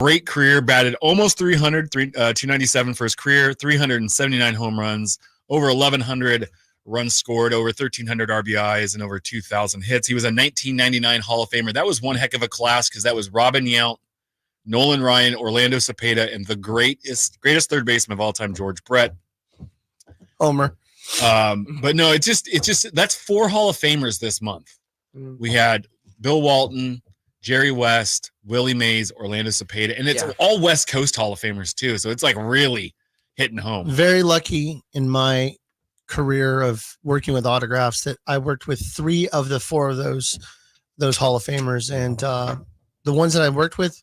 great career, batted almost 300, 297 for his career, 379 home runs, over 1,100 runs scored, over 1,300 RBIs, and over 2,000 hits. He was a 1999 Hall of Famer. That was one heck of a class because that was Robin Yount, Nolan Ryan, Orlando Cepeda, and the greatest third baseman of all time, George Brett. Homer. But no, it's just that's 4 Hall of Famers this month. We had Bill Walton, Jerry West, Willie Mays, Orlando Cepeda, and it's all West Coast Hall of Famers too. So it's like really hitting home. Very lucky in my career of working with autographs that I worked with 3 of the 4 of those Hall of Famers, and the ones that I worked with,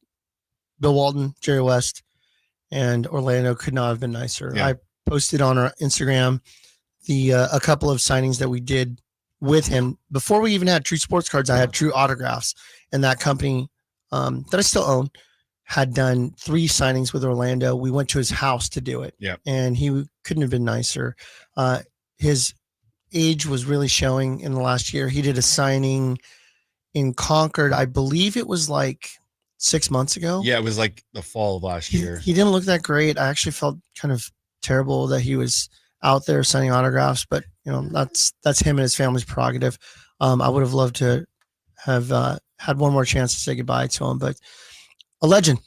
Bill Walton, Jerry West, and Orlando, could not have been nicer. I posted on our Instagram a couple of signings that we did with him before we even had True Sports Cards. I had True Autographs, and that company that I still own had done 3 signings with Orlando. We went to his house to do it, and he couldn't have been nicer. His age was really showing in the last year. He did a signing in Concord. I believe it was like 6 months ago. Yeah, it was like the fall of last year. He didn't look that great. I actually felt kind of terrible that he was out there signing autographs, but that's him and his family's prerogative. I would have loved to have had one more chance to say goodbye to him, but a legend.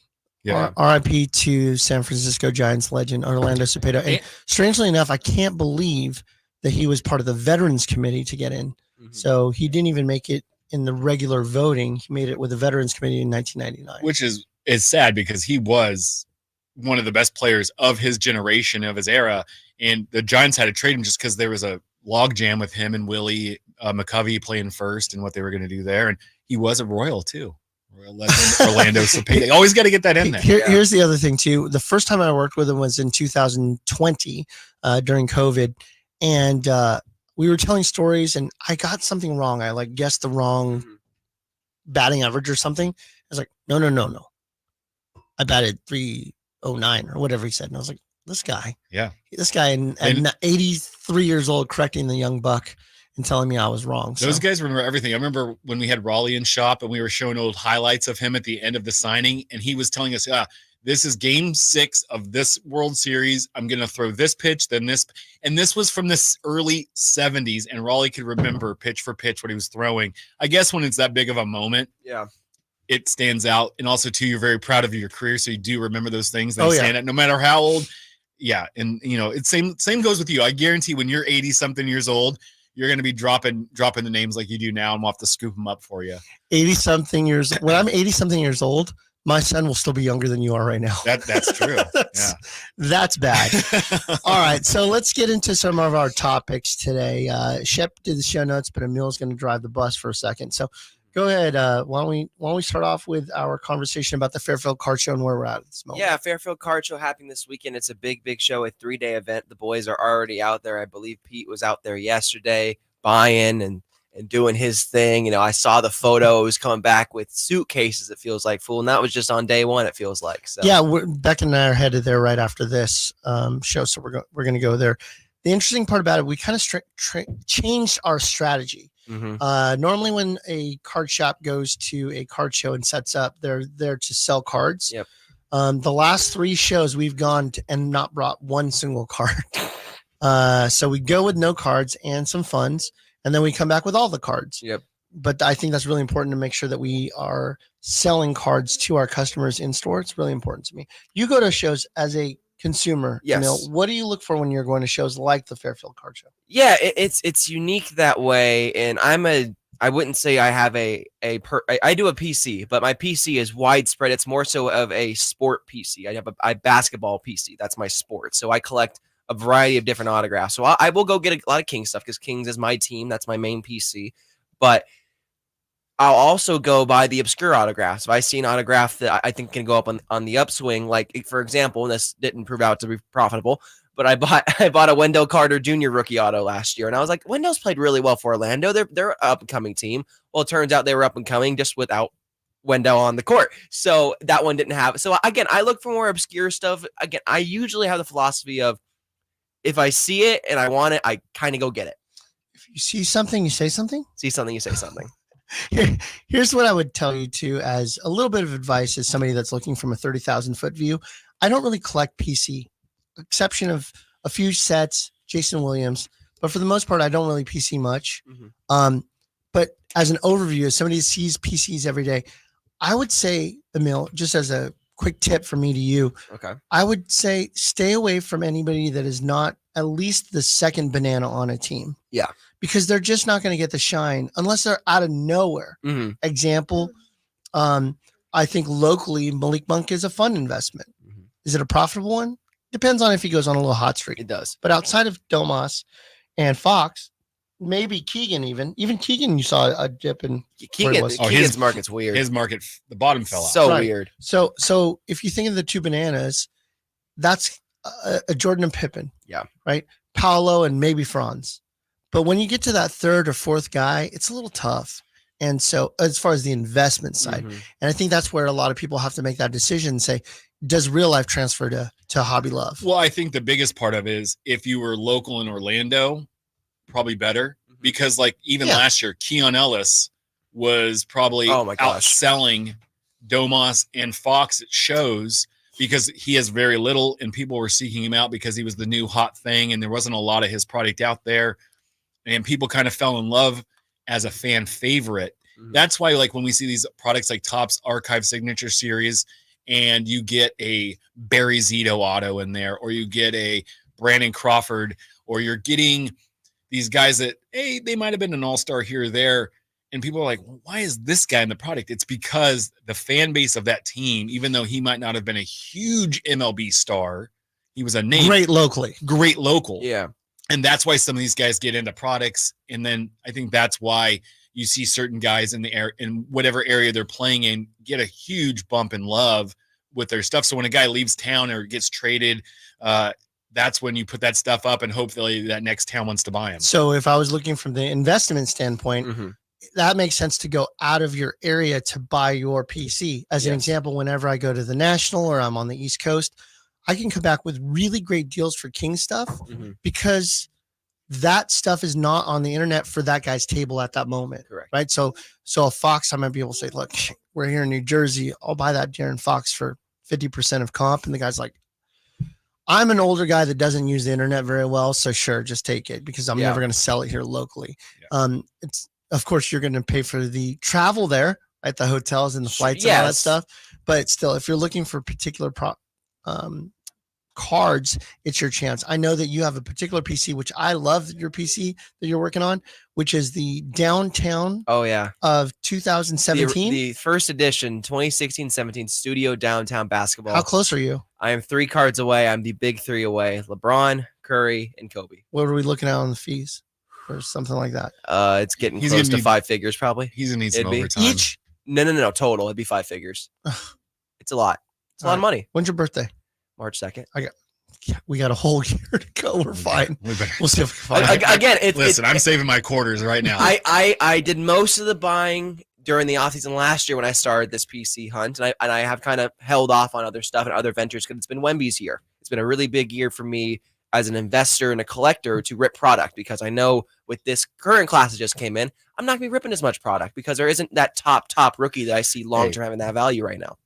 RIP to San Francisco Giants legend Orlando Cepeda. And strangely enough, I can't believe that he was part of the Veterans Committee to get in. Mm-hmm. So he didn't even make it in the regular voting. He made it with the Veterans Committee in 1999. Which is sad because he was one of the best players of his generation, of his era. And the Giants had to trade him just because there was a logjam with him and Willie McCovey playing first and what they were going to do there. And he was a Royal too. Royal legend Orlando Cepeda. Always got to get that in there. Here's the other thing too. The first time I worked with him was in 2020 during COVID. And we were telling stories and I got something wrong. I guessed the wrong batting average or something. I was like, no. I batted 309 or whatever he said. And I was like, this guy at 83 years old, correcting the young buck and telling me I was wrong. Those guys remember everything. I remember when we had Raleigh in shop and we were showing old highlights of him at the end of the signing. And he was telling us, this is game 6 of this World Series. I'm going to throw this pitch, then this. And this was from the early 70s. And Raleigh could remember pitch for pitch what he was throwing. I guess when it's that big of a moment, it stands out. And also, too, you're very proud of your career. So you do remember those things. They stand out no matter how old. Yeah. And, it's same goes with you. I guarantee when you're 80-something years old, you're going to be dropping the names like you do now, and we'll have to scoop them up for you. 80-something years. When I'm 80-something years old, my son will still be younger than you are right now. That's true. That's bad. All right, so let's get into some of our topics today. Shep did the show notes, but Amil's going to drive the bus for a second. So go ahead. Why don't we start off with our conversation about the Fairfield Card Show and where we're at this moment? Yeah, Fairfield Card Show happening this weekend. It's a big show, a 3-day event. The boys are already out there. I believe Pete was out there yesterday buying and doing his thing. I saw the photos coming back with suitcases, it feels like, fool. And that was just on day 1, it feels like. So yeah, Beck and I are headed there right after this show. So we're going to go there. The interesting part about it, we kind of changed our strategy. Mm-hmm. Normally when a card shop goes to a card show and sets up, they're there to sell cards. Yep. The last 3 shows we've gone to and not brought one single card. So we go with no cards and some funds, and then we come back with all the cards. Yep. But I think that's really important to make sure that we are selling cards to our customers in store. It's really important to me. You go to shows as a consumer. Yes. Emil, what do you look for when you're going to shows like the Fairfield Card Show? Yeah, it's unique that way. And I wouldn't say I have I do a PC, but my PC is widespread. It's more so of a sport PC. I have a basketball PC. That's my sport. So I collect a variety of different autographs. So I will go get a lot of Kings stuff because Kings is my team. That's my main PC. But I'll also go buy the obscure autographs. If I see an autograph that I think can go up on the upswing, like, for example, and this didn't prove out to be profitable, but I bought a Wendell Carter Jr. rookie auto last year, and I was like, Wendell's played really well for Orlando. They're an up-and-coming team. Well, it turns out they were up-and-coming just without Wendell on the court. So that one didn't have it. So, again, I look for more obscure stuff. Again, I usually have the philosophy of if I see it and I want it, I kind of go get it. If you see something, you say something? See something, you say something. Here's what I would tell you too, as a little bit of advice, as somebody that's looking from a 30,000-foot view. I don't really collect PC, exception of a few sets, Jason Williams, but for the most part, I don't really PC much. But as an overview, as somebody who sees PCs every day, I would say, Emil, just as a quick tip from me to you, Okay. I would say stay away from anybody that is not at least the second banana on a team. Yeah. Because they're just not going to get the shine unless they're out of nowhere. Example, I think locally, Malik Monk is a fun investment. Is it a profitable one? Depends on if he goes on a little hot streak. It does. But outside of Domas and Fox, maybe Keegan even Keegan, you saw a dip in Keegan's his market's weird. His market, the bottom fell out. So Right. weird. So if you think of the two bananas, that's a Jordan and Pippen. Yeah. Right. Paolo and maybe Franz. But when you get to that third or fourth guy, it's a little tough. And so as far as the investment side, and I think that's where a lot of people have to make that decision and say, does real life transfer to hobby love? Well, I think the biggest part of it is if you were local in Orlando, probably better because like even last year, Keon Ellis was probably outselling Domas and Fox at shows because he has very little and people were seeking him out because he was the new hot thing and there wasn't a lot of his product out there. And people kind of fell in love as a fan favorite. That's why, like, when we see these products like Topps Archive Signature Series, and you get a Barry Zito auto in there, or you get a Brandon Crawford, or you're getting these guys that, hey, they might have been an all-star here or there, and people are like, well, why is this guy in the product? It's because the fan base of that team, even though he might not have been a huge MLB star, he was a name. Great local. Yeah. And that's why some of these guys get into products. And then I think that's why you see certain guys in the air in whatever area they're playing in get a huge bump in love with their stuff. So when a guy leaves town or gets traded, that's when you put that stuff up and hopefully that next town wants to buy him. So if I was looking from the investment standpoint, that makes sense to go out of your area to buy your PC. As an example, whenever I go to the National or I'm on the East Coast, I can come back with really great deals for King stuff because that stuff is not on the internet for that guy's table at that moment. Correct. Right. So a Fox, I might be able to say, look, we're here in New Jersey. I'll buy that Darren Fox for 50% of comp. And the guy's like, I'm an older guy that doesn't use the internet very well. So sure, just take it because I'm never going to sell it here locally. It's, of course, you're going to pay for the travel there at the hotels and the flights and all that stuff. But still, if you're looking for particular cards, it's your chance. I know that you have a particular PC, which I love your PC that you're working on, which is the Downtown of 2017. The first edition, 2016-17 Studio Downtown Basketball. How close are you? I am 3 cards away. I'm the big 3 away. LeBron, Curry, and Kobe. What are we looking at on the fees or something like that? It's getting close to 5 figures probably. He's going to need some overtime. Each? No. Total. It'd be 5 figures. It's a lot. It's a lot of money. When's your birthday? March 2nd. We got a whole year to go. We're fine. We'll see if we can find again. Listen, I'm saving my quarters right now. I did most of the buying during the offseason last year when I started this PC hunt, and I have kind of held off on other stuff and other ventures because it's been Wemby's year. It's been a really big year for me as an investor and a collector to rip product because I know with this current class that just came in, I'm not going to be ripping as much product because there isn't that top rookie that I see long term having that value right now.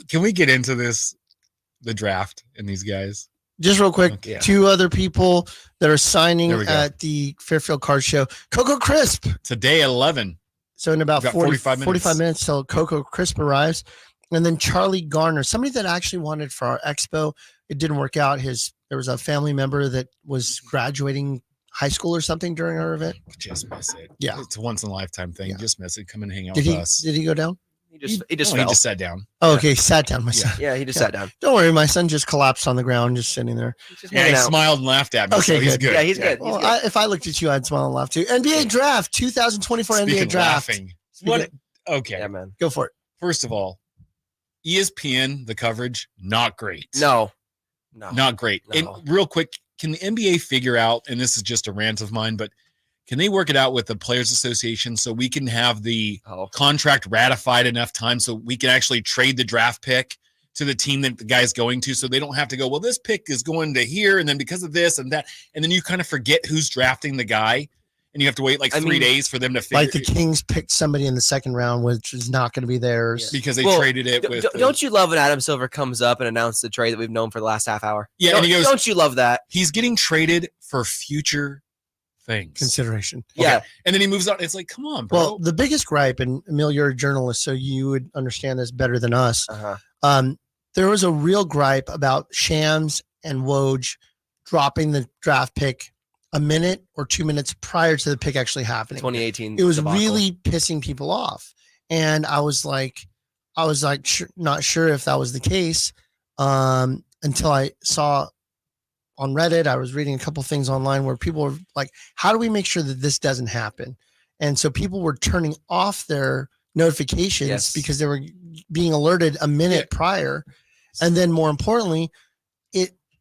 Can we get into the draft and these guys? Just real quick, 2 other people that are signing at the Fairfield Card Show. Coco Crisp. Today at 11. So in about 45 minutes till Coco Crisp arrives. And then Charlie Garner, somebody that actually wanted for our expo. It didn't work out. There was a family member that was graduating high school or something during our event. Just miss it. Yeah. It's a once in a lifetime thing. Yeah. Just miss it. Come and hang out with us. Did he go down? He just sat down. Oh, okay. Sat down. My son. Yeah, he just sat down. Don't worry. My son just collapsed on the ground, just sitting there. He smiled and laughed at me. Okay, so he's good. Yeah, he's good. Well, if I looked at you, I'd smile and laugh too. NBA Draft 2024 NBA Draft. Laughing. Okay. Yeah, man. Go for it. First of all, ESPN, the coverage, not great. No. Not great. No. And real quick, can the NBA figure out, and this is just a rant of mine, but can they work it out with the Players Association so we can have the contract ratified enough time so we can actually trade the draft pick to the team that the guy's going to so they don't have to go, well, this pick is going to here, and then because of this and that, and then you kind of forget who's drafting the guy. and you have to wait like 3 days for them to figure Like the Kings picked somebody in the second round, which is not going to be theirs. because they traded it with. Don't you love when Adam Silver comes up and announces the trade that we've known for the last half hour? Yeah, and he goes, don't you love that? He's getting traded for future things. Consideration. Okay. Yeah. And then he moves on. It's like, come on, bro. Well, the biggest gripe, and Emil, you're a journalist, so you would understand this better than us. There was a real gripe about Shams and Woj dropping the draft pick a minute or 2 minutes prior to the pick actually happening. 2018. It was debacle. really pissing people off. And I was like, not sure if that was the case until I saw on Reddit. I was reading a couple things online where people were like, how do we make sure that this doesn't happen? And so people were turning off their notifications because they were being alerted a minute prior. And then more importantly,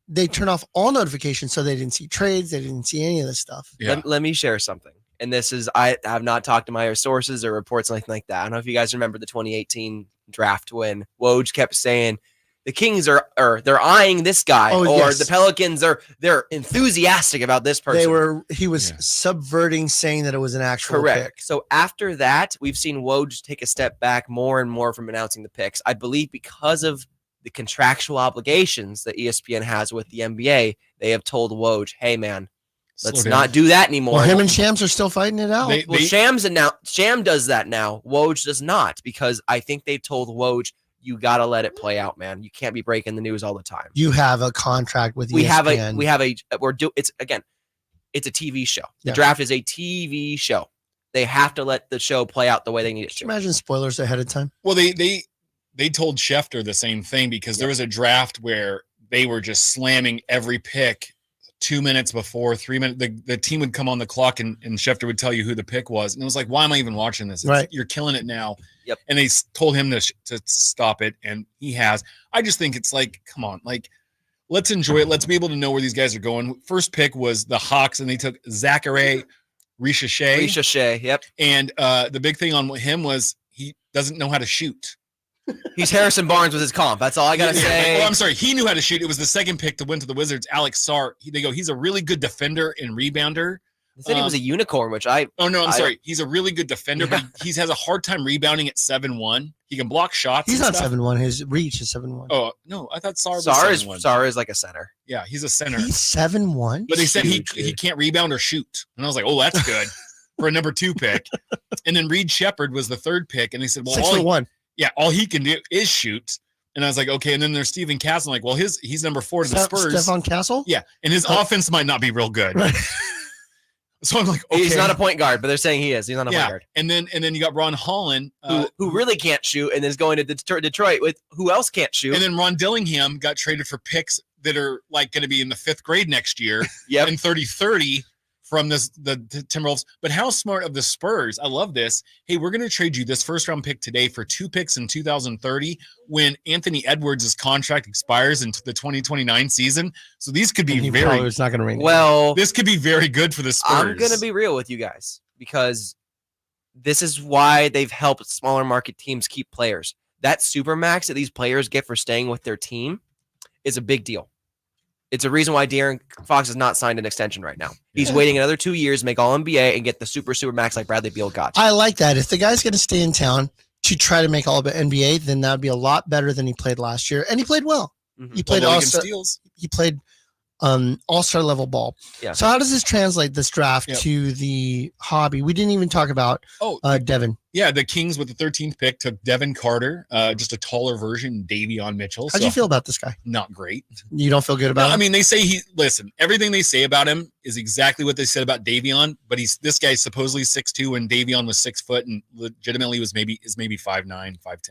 they turn off all notifications so they didn't see trades. They didn't see any of this stuff. Yeah. Let me share something. And this is, I have not talked to my sources or reports or anything like that. I don't know if you guys remember the 2018 draft when Woj kept saying the Kings they're eyeing this guy, the Pelicans they're enthusiastic about this person. He was subverting, saying that it was an actual pick. So after that, we've seen Woj take a step back more and more from announcing the picks. I believe because of the contractual obligations that ESPN has with the NBA, they have told Woj, hey man, let's not do that anymore. Well, him and Shams are still fighting it out. Sham does that now. Woj does not, because I think they've told Woj, you got to let it play out, man. You can't be breaking the news all the time. You have a contract with ESPN. It's a TV show. The draft is a TV show. They have to let the show play out the way they need it to. Imagine spoilers ahead of time. Well, they told Schefter the same thing because there was a draft where they were just slamming every pick 2 minutes before, 3 minutes. The team would come on the clock and Schefter would tell you who the pick was. And it was like, why am I even watching this? You're killing it now. Yep. And they told him to stop it, and he has. I just think it's like, come on, like, let's enjoy it. Let's be able to know where these guys are going. First pick was the Hawks, and they took Zachary Richache. Yep. And the big thing on him was he doesn't know how to shoot. He's Harrison Barnes with his comp. That's all I got to say. Oh, I'm sorry. He knew how to shoot. It was the second pick to win to the Wizards, Alex Sarr. They go, he's a really good defender and rebounder. They said he was a unicorn, which I'm sorry. He's a really good defender, but he has a hard time rebounding at 7'1". He can block shots. He's not 7'1". His reach is 7'1". Oh, no. I thought Sarr was 7'1". Sarr is like a center. Yeah, he's a center. He's 7'1"? But they said he can't rebound or shoot. And I was like, oh, that's good for a number 2 pick. And then Reed Shepherd was the 3rd pick. And they said, well, 6'1". Yeah, all he can do is shoot. And I was like, okay. And then there's Steven Castle. I'm like, well, he's number 4 to the Spurs. Stephon Castle? Yeah, and his offense might not be real good. Right. So I'm like, okay. He's not a point guard, but they're saying he is. He's not a point guard. And then you got Ron Holland, who really can't shoot, and is going to Detroit with who else can't shoot. And then Ron Dillingham got traded for picks that are like going to be in the 5th grade next year. Yep. And 30-30 from the Timberwolves. But how smart of the Spurs. I love this. Hey, we're going to trade you this 1st-round pick today for 2 picks in 2030 when Anthony Edwards' contract expires into the 2029 season. So these could be it's not going to ring. Well, this could be very good for the Spurs. I'm going to be real with you guys because this is why they've helped smaller market teams keep players. That supermax that these players get for staying with their team is a big deal. It's a reason why De'Aaron Fox has not signed an extension right now. He's waiting another 2 years, make all NBA, and get the super max like Bradley Beal got. I like that. If the guy's going to stay in town to try to make all NBA, then that would be a lot better than he played last year. And he played well. Mm-hmm. He played all-star level ball. Yeah. So how does this translate, this draft, to the hobby? We didn't even talk about Devin. Yeah, the Kings with the 13th pick took Devin Carter, just a taller version, Davion Mitchell. How'd you feel about this guy? Not great. You don't feel good about him? I mean, they say everything they say about him is exactly what they said about Davion, but this guy's supposedly 6'2", and Davion was 6 foot and legitimately is maybe 5'9", 5'10".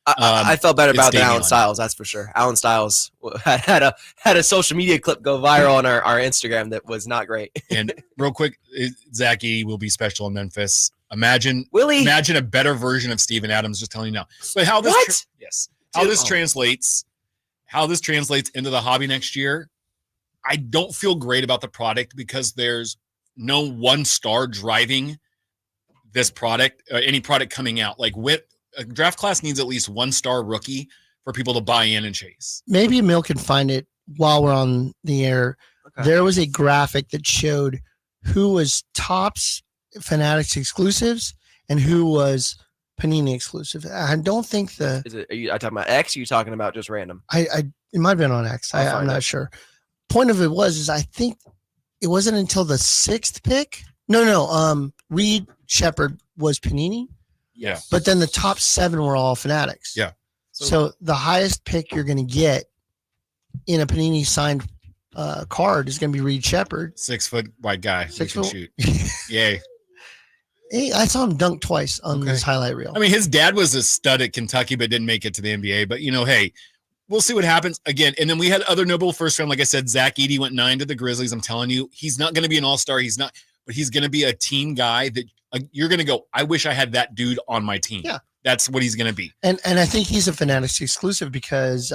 I felt better about Alan Styles, that's for sure. Alan Styles had a social media clip go viral on our Instagram that was not great. And real quick, Zach Edey will be special in Memphis. Imagine a better version of Steven Adams. Just telling you now. But how this translates into the hobby next year, I don't feel great about the product because there's no one star driving this product, any product coming out. Like a draft class needs at least 1-star rookie for people to buy in and chase. Maybe Emil can find it while we're on the air. Okay. There was a graphic that showed who was Topps Fanatics exclusives and who was Panini exclusive. I don't think Are you talking about X? Or are you talking about just random? it might have been on X. I'm not sure. Point of it is I think it wasn't until the 6th pick. No. Reed Shepard was Panini. Yeah. But then the top 7 were all Fanatics. Yeah. So the highest pick you're going to get in a Panini signed card is going to be Reed Shepard. 6 foot wide guy. 6 Who foot. can shoot. Yay. Hey, I saw him dunk twice on this highlight reel. I mean, his dad was a stud at Kentucky, but didn't make it to the NBA. But, hey, we'll see what happens again. And then we had other notable first round. Like I said, Zach Edey went 9 to the Grizzlies. I'm telling you, he's not going to be an all-star. He's not, but he's going to be a team guy that you're going to go, I wish I had that dude on my team. Yeah. That's what he's going to be. And I think he's a Fanatics exclusive because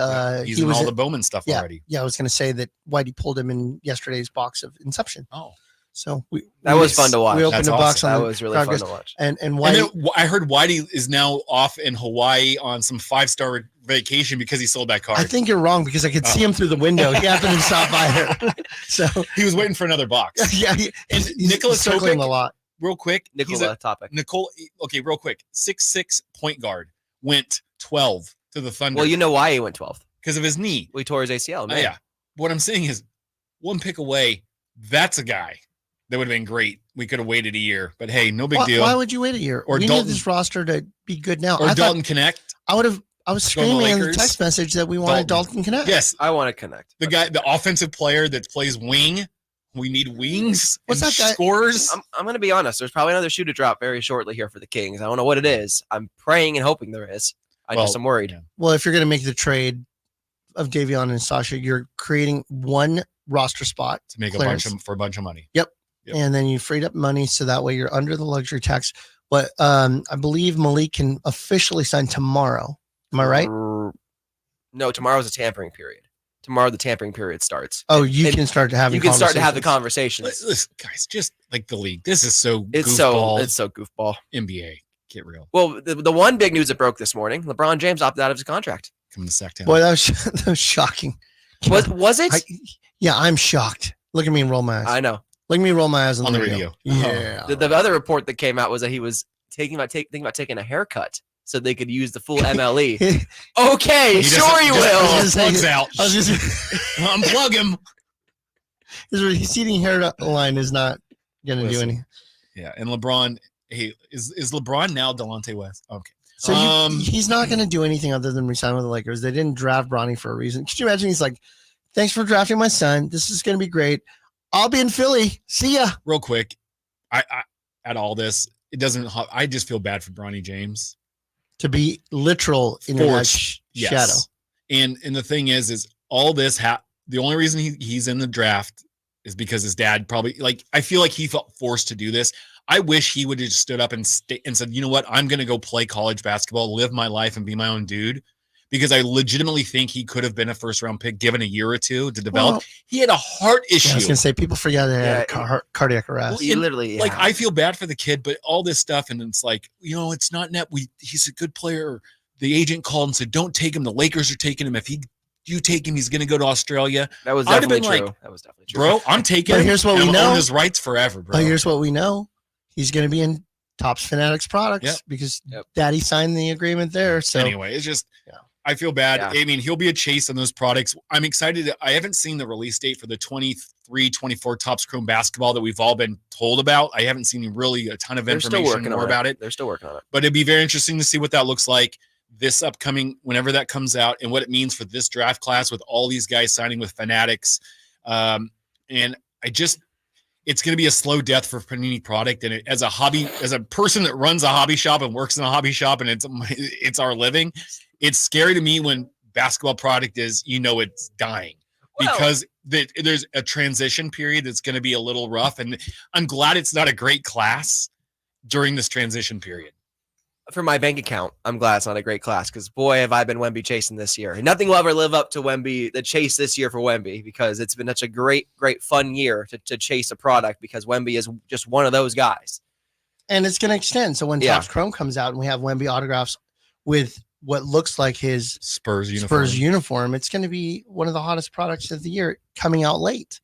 he's he in was all the Bowman stuff already. Yeah, I was going to say that Whitey pulled him in yesterday's box of Inception. Oh. So that was fun to watch. We opened That's a box awesome. on that was really fun to watch. And And Whitey, then I heard Whitey is now off in Hawaii on some 5-star vacation because he sold that card. I think you're wrong because I could see him through the window. He happened to stop by there. So he was waiting for another box. yeah, And he's Nicholas circling Topic, a lot. real quick. Topic. Okay, real quick. 6'6" point guard went 12 to the Thunder. Well, you know why he went 12? because of his knee. We tore his ACL. Man. Yeah. What I'm saying is, one pick away. That's a guy that would have been great. We could have waited a year, but hey, no big deal. Why would you wait a year? Or we Dalton- need this roster to be good now. Or Dalton Connect. I was Go to the screaming in the Lakers. text message that we wanted Dalton Connect. Yes, I want to connect. the offensive player that plays wing. We need wings. What's and that guy- Scorers. I'm going to be honest. There's probably another shoe to drop very shortly here for the Kings. I don't know what it is. I'm praying and hoping there is. I'm worried. Yeah. Well, if you're going to make the trade of Davion and Sasha, you're creating one roster spot To make clearance. for a bunch of money. Yep. And then you freed up money so that way you're under the luxury tax. But I believe Malik can officially sign tomorrow. Am I right? No, tomorrow's a tampering period. Tomorrow the tampering period starts. Oh, you And can start to have. You can start to have the conversations. Listen, guys, just like the league. This is so It's goofball. so goofball. NBA. Get real. Well, the one big news that broke this morning: LeBron James opted out of his contract. Come to Sacktown. Boy, that was shocking. Was it? I'm shocked. Look at me roll my eyes. I know. Look at me roll my eyes On the radio. Yeah. The other report that came out was that he was thinking about taking a haircut so they could use the full MLE. Okay, He sure doesn't- you just- will. Plugs out. I was just Unplug him. his receding hairline is not going to do Listen. anything. Yeah, and LeBron. Hey, is LeBron now Delonte West? Okay. So he's not going to do anything other than resign with the Lakers. They didn't draft Bronny for a reason. Could you imagine? He's like, "Thanks for drafting my son. This is going to be great. I'll be in Philly. See ya." Real quick, I at all this, it doesn't. I just feel bad for Bronny James. To be literal in your Forced, yes. shadow. And the thing is all this. The only reason he's in the draft is because his dad probably I feel like he felt forced to do this. I wish he would have just stood up and said, you know what, I'm going to go play college basketball, live my life, and be my own dude. Because I legitimately think he could have been a first-round pick given a year or two to develop. Well, he had a heart issue. I was going to say, people forget that he had Yeah, cardiac arrest. He literally I feel bad for the kid, but all this stuff, and it's like, it's not net. He's a good player. The agent called and said, "Don't take him. The Lakers are taking him. If you take him, he's going to go to Australia." That was I'd have definitely been true. That was definitely true. Bro, I'm taking But him. here's what we and know. Own his rights forever, bro. But here's what we know. He's going to be in Topps Fanatics products Yep. because Yep. Daddy signed the agreement there. So anyway, it's just, Yeah. I feel bad. Yeah. I mean, he'll be a chase on those products. I'm excited. I haven't seen the release date for the 23-24 Topps Chrome basketball that we've all been told about. I haven't seen really a ton of They're still information working more on about it. They're still working on it. But it'd be very interesting to see what that looks like this upcoming, whenever that comes out, and what it means for this draft class with all these guys signing with Fanatics. And it's going to be a slow death for Panini product. And as a person that runs a hobby shop and works in a hobby shop, and it's our living, it's scary to me when basketball product is, it's dying. Well- Because there's a transition period that's going to be a little rough. And I'm glad it's not a great class during this transition period. For my bank account, I'm glad it's not a great class because boy, have I been Wemby chasing this year. And nothing will ever live up to the chase this year for Wemby because it's been such a great fun year to chase a product because Wemby is just one of those guys. and it's going to extend. So when Yeah. Topps Chrome comes out and we have Wemby autographs with what looks like his Spurs uniform. it's going to be one of the hottest products of the year coming out late.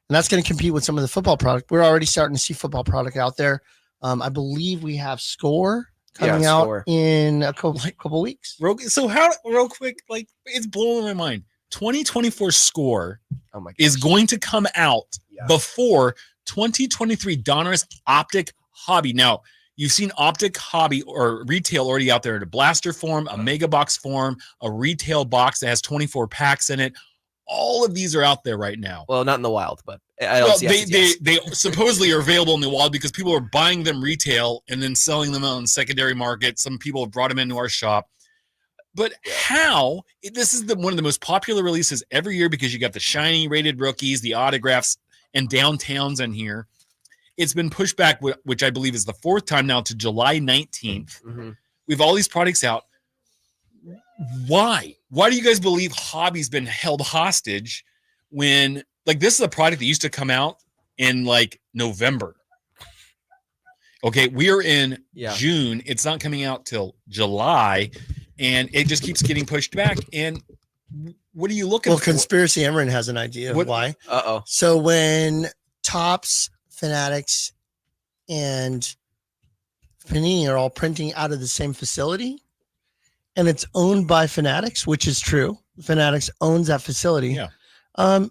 and that's going to compete with some of the football product. We're already starting to see football product out there. I believe we have Score coming out Score. in a couple weeks. So real quick, like it's blowing my mind. 2024 Score Oh my gosh. is going to come out before 2023 Donruss Optic Hobby. Now, you've seen Optic Hobby or retail already out there in a blaster form, a mega box form, a retail box that has 24 packs in it. All of these are out there right now. Well, not in the wild, but they supposedly are available in the wild because people are buying them retail and then selling them on secondary market. Some people have brought them into our shop. But how? This is one of the most popular releases every year because you got the shiny rated rookies, the autographs, and downtowns in here. It's been pushed back, which I believe is the fourth time now, to July 19th. Mm-hmm. We have all these products out. Why? Why do you guys believe hobby's been held hostage when, like, this is a product that used to come out in, like, November? Okay, we are in June. It's not coming out till July, and it just keeps getting pushed back. And what are you looking for? Well, Conspiracy Imran has an idea of why. Uh-oh. So when Topps, Fanatics, and Panini are all printing out of the same facility, and it's owned by Fanatics, which is true. Fanatics owns that facility. Yeah.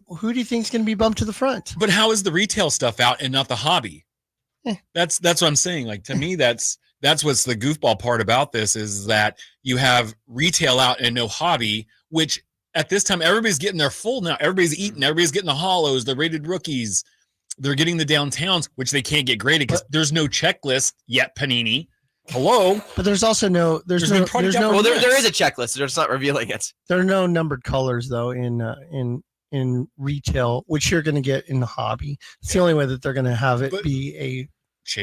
Who do you think is going to be bumped to the front? But how is the retail stuff out and not the hobby? That's what I'm saying. Like, to me, that's what's the goofball part about this is that you have retail out and no hobby, which at this time, everybody's getting their full now. Everybody's eating. Everybody's getting the hollows, the rated rookies. They're getting the downtowns, which they can't get graded because there's no checklist yet, Panini. Hello? But there's also no there is a checklist. They're just not revealing it. There are no numbered colors though in retail, which you're going to get in the hobby. It's the only way that they're going to have it be a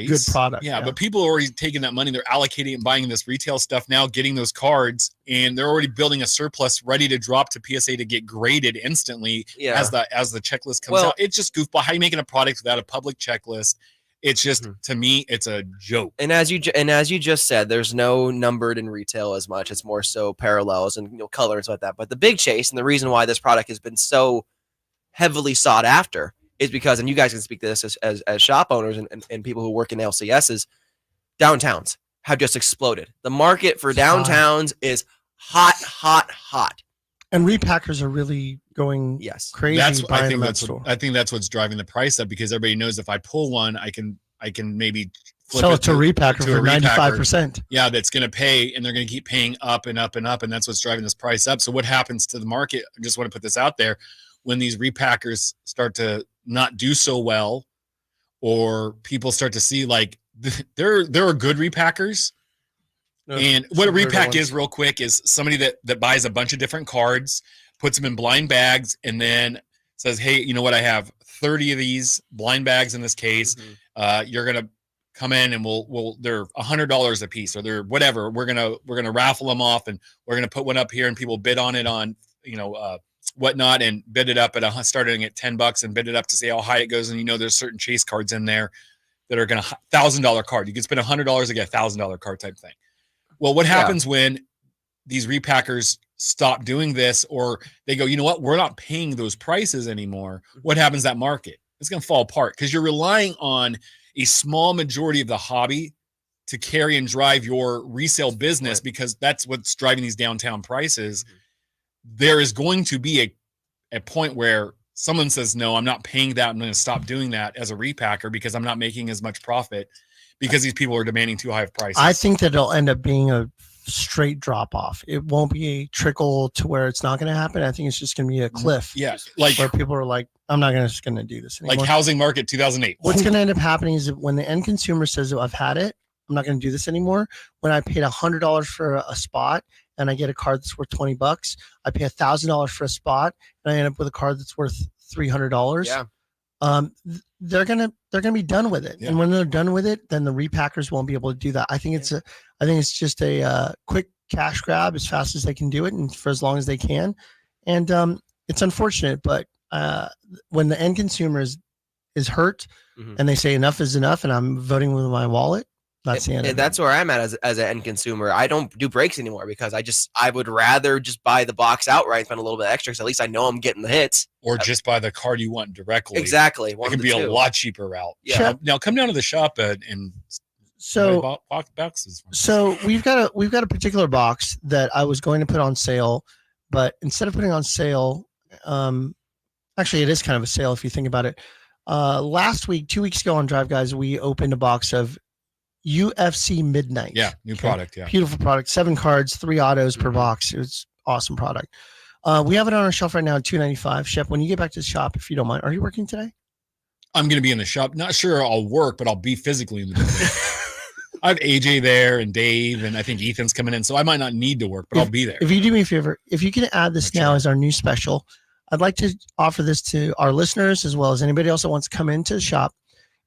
good product. Yeah, but people are already taking that money. They're allocating and buying this retail stuff now, getting those cards, and they're already building a surplus ready to drop to PSA to get graded instantly as the checklist comes out. It's just goofball. How are you making a product without a public checklist? It's just, to me, it's a joke. And as you just said, there's no numbered in retail as much. It's more so parallels and colors like that. But the big chase and the reason why this product has been so heavily sought after is because, and you guys can speak to this as shop owners and people who work in LCSs, downtowns have just exploded. The market for downtowns is hot. And repackers are really going crazy. I think that's what's driving the price up because everybody knows if I pull one, I can maybe sell it to a repacker for 95%. Yeah, that's going to pay, and they're going to keep paying up and up and up, and that's what's driving this price up. So what happens to the market? I just want to put this out there. When these repackers start to not do so well, or people start to see like there are good repackers. And what a repack is real quick is somebody that buys a bunch of different cards, puts them in blind bags, and then says, hey, you know what? I have 30 of these blind bags in this case. You're going to come in and they're $100 a piece or they're whatever. We're going to raffle them off and we're going to put one up here and people bid on it on, whatnot and bid it up starting at $10 and bid it up to see how high it goes. And there's certain chase cards in there that are going to $1,000 card. You can spend $100 to get a $1,000 card type thing. Well, what happens when these repackers stop doing this or they go, you know what, we're not paying those prices anymore? What happens to that market? It's going to fall apart because you're relying on a small majority of the hobby to carry and drive your resale business because that's what's driving these downtown prices. There is going to be a point where someone says, no, I'm not paying that. I'm going to stop doing that as a repacker because I'm not making as much profit because these people are demanding too high of prices. I think that it'll end up being a straight drop off. It won't be a trickle to where it's not going to happen. I think it's just going to be a cliff. Yeah. Like where people are like, I'm not going to do this anymore. Like housing market 2008. What's going to end up happening is that when the end consumer says, oh, I've had it, I'm not going to do this anymore. When I paid $100 for a spot and I get a card that's worth $20, I pay $1,000 for a spot and I end up with a card that's worth $300. Yeah. They're gonna be done with it, and when they're done with it, then the repackers won't be able to do that. I think it's just a quick cash grab as fast as they can do it, and for as long as they can. And it's unfortunate, but when the end consumer is hurt and they say enough is enough, and I'm voting with my wallet, That's the end. And that's where I'm at as an end consumer. I don't do breaks anymore because I would rather just buy the box outright and spend a little bit extra because at least I know I'm getting the hits. Or just buy the card you want directly. Exactly. It could be a lot cheaper route. Yeah. Now come down to the shop and boxes. So we've got a particular box that I was going to put on sale, but instead of putting on sale, actually it is kind of a sale if you think about it. Last week, 2 weeks ago on Drive Guys, we opened a box of UFC Midnight. Yeah, new product. Yeah, beautiful product. 7 cards, 3 autos per box. It was awesome product. We have it on our shelf right now at $2.95. Shep, when you get back to the shop, if you don't mind, are you working today? I'm going to be in the shop. Not sure I'll work, but I'll be physically in the building. I have AJ there and Dave, and I think Ethan's coming in, so I might not need to work, but I'll be there. If you do me a favor, if you can add this now as our new special, I'd like to offer this to our listeners as well as anybody else that wants to come into the shop.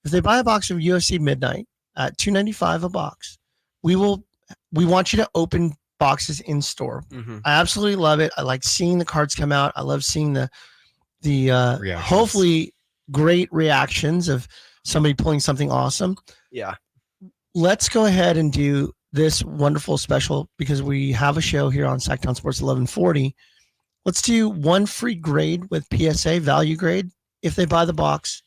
If they buy a box of UFC Midnight at $2.95 a box, we want you to open boxes in store. Mm-hmm. I absolutely love it. I like seeing the cards come out. I love seeing the hopefully great reactions of somebody pulling something awesome. Yeah. Let's go ahead and do this wonderful special because we have a show here on Sacktown Sports 1140. Let's do 1 free grade with PSA value grade if they buy the box